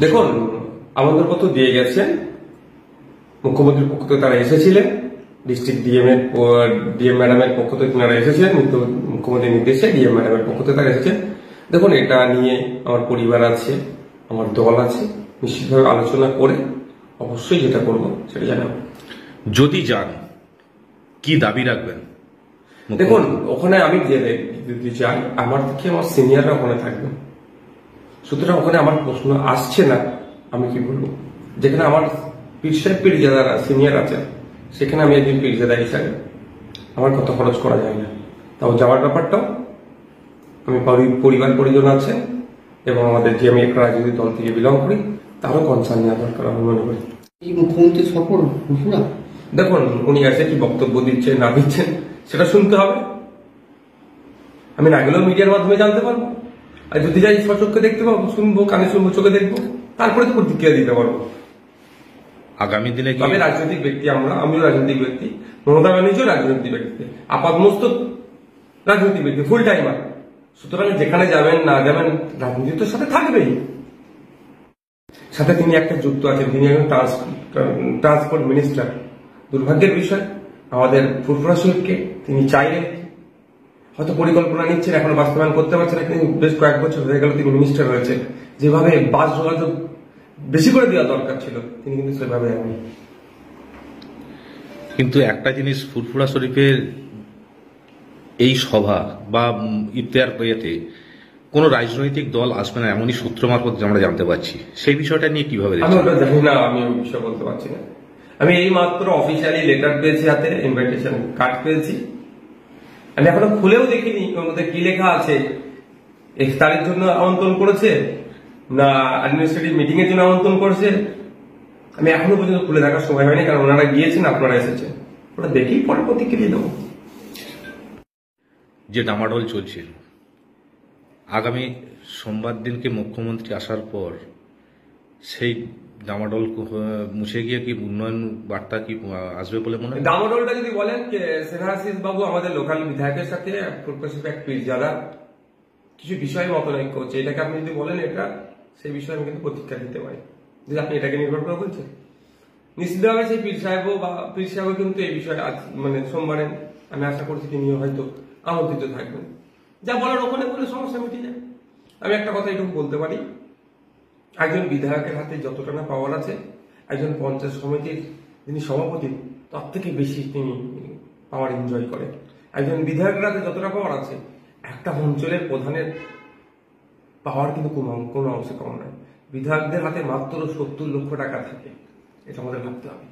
দেখুন, আমন্ত্রণপত্র দিয়ে গেছেন, মুখ্যমন্ত্রীর পক্ষ থেকে তারা এসেছিলেন, ডিস্ট্রিক্ট ডিএম ম্যাডামের পক্ষ থেকে তারা এসেছিলেন, মুখ্যমন্ত্রীর নির্দেশে ডিএম ম্যাডামের পক্ষ থেকে তারা এসেছেন। দেখুন, এটা নিয়ে আমার পরিবার আছে, আমার দল আছে, নিশ্চিতভাবে আলোচনা করে অবশ্যই যেটা করব সেটা জানাবো। যদি যান, কি দাবি রাখবেন? দেখুন, ওখানে আমি যে যাই, আমার থেকে আমার সিনিয়ররা ওখানে থাকবেন, সুতরাং ওখানে আমার প্রশ্ন আসছে না। আমি কি বলবো, যেখানে আমার পীরজাদারা সিনিয়র আছে, সেখানে আমি একদিন পীরজাদা হিসাবে আমার কত খরচ করা যায় না। তাও যাওয়ার ব্যাপারটাও আমি পরিবার পরিজন আছে এবং আমাদের যে আমি একটা রাজনৈতিক দল থেকে বিলং করি, তারও কনসার্ন নেওয়া দরকার আমি মনে করি। এই মুখ্যমন্ত্রী সফর ফুরফুরা, দেখুন উনি আছে কি বক্তব্য দিচ্ছেন না দিচ্ছেন সেটা শুনতে হবে। আমি না গেলেও মিডিয়ার মাধ্যমে জানতে পারবো, আর যদি যাই সচক্ষে দেখতে পাবো, শুনবো, কানে শুনবো, চোখে দেখবো, তারপরে তো প্রতিক্রিয়া দিতে পারবো। আগামী দিনে তবে রাজনৈতিক ব্যক্তি আমিও রাজনৈতিক ব্যক্তি, মমতা ব্যানার্জিও রাজনৈতিক ব্যক্তি, আপাতমস্ত রাজনৈতিক ব্যক্তি, ফুল টাইমার। সুতরাং যেখানে যাবেন না যাবেন, রাজনীতির সাথে থাকবেই। সাথে তিনি একটা যুক্ত আছেন, তিনি একজন ট্রান্সপোর্ট মিনিস্টার। দুর্ভাগ্যের বিষয়, আমাদের ফুরফুরা শরীফকে তিনি চাইলেন, হয়তো পরিকল্পনা নিচ্ছেন, এখনো বাস্তবায়ন করতে পারছেন না, কিন্তু বেশ কয়েক বছর হয়ে গেল তিনি মিনিস্টার হয়েছে। যেভাবে বাস যোগাযোগ বেশি করে দেওয়া দরকার ছিল, তিনি কিন্তু সেভাবে আমি। কিন্তু একটা জিনিস, ফুরফুরা শরীফের এই সভা বা ইফতার ইয়েতে কোন রাজনৈতিক দল আসবে না, এমনই সূত্র মারফত আমরা জানতে পারছি। সেই বিষয়টা নিয়ে কিভাবে আমি ওটা জানি না, আমি ওই বিষয়ে বলতে পারছি না। আমি এই মাত্র অফিসিয়ালি লেটার পেয়েছি, হাতে ইনভাইটেশন কার্ড পেয়েছি। আমি এখনো খুলেও দেখিনি ওর মধ্যে কি লেখা আছে। ইফতারের জন্য আমন্ত্রণ করেছে না অ্যাডমিনিস্ট্রেটিভ মিটিং এর জন্য আমন্ত্রণ করেছে, আমি এখনো পর্যন্ত খুলে দেখার সময় হয়নি, কারণ ওনারা গিয়েছেন, আপনারা এসেছেন। ওটা দেখেই পরে প্রতিক্রিয়া দেবো। যে ডামাডোল চলছে, আগামী সোমবার দিনকে মুখ্যমন্ত্রী আসার পর সেই ডামাডোল মুছে গিয়ে কি উন্নয়ন বার্তা কি আসবে বলে মনে হয়? ডামাডোলটা যদি বলেন, সেনাহাসিস বাবু আমাদের লোকাল বিধায়কের সাথে এক পীরজাদা কিছু বিষয়ে মতনৈক্য হচ্ছে, এটাকে আপনি যদি বলেন এটা, সেই বিষয়ে আমি কিন্তু প্রতিক্রিয়া দিতে পারি। যদি আপনি এটাকে নির্ভর করে বলছেন, নিশ্চিতভাবে সেই পীর সাহেব কিন্তু এই বিষয়ে মানে সোমবারে আমি আশা করছি তিনি হয়তো আমন্ত্রিত থাকবেন। যা বলার ওখানে বলে সমস্যা মিটে যায়। আমি একটা কথা এটুকু বলতে পারি, একজন বিধায়কের হাতে যতটা না পাওয়ার আছে, একজন পঞ্চায়েত সমিতির যিনি সভাপতি, তার থেকে বেশি তিনি পাওয়ার এনজয় করেন। একজন বিধায়কের হাতে যতটা পাওয়ার আছে, একটা অঞ্চলের প্রধানের পাওয়ার কিন্তু কোনো অংশে কম নয়। বিধায়কদের হাতে মাত্র 70 লক্ষ টাকা থাকে, এটা আমাদের ভাবতে হবে।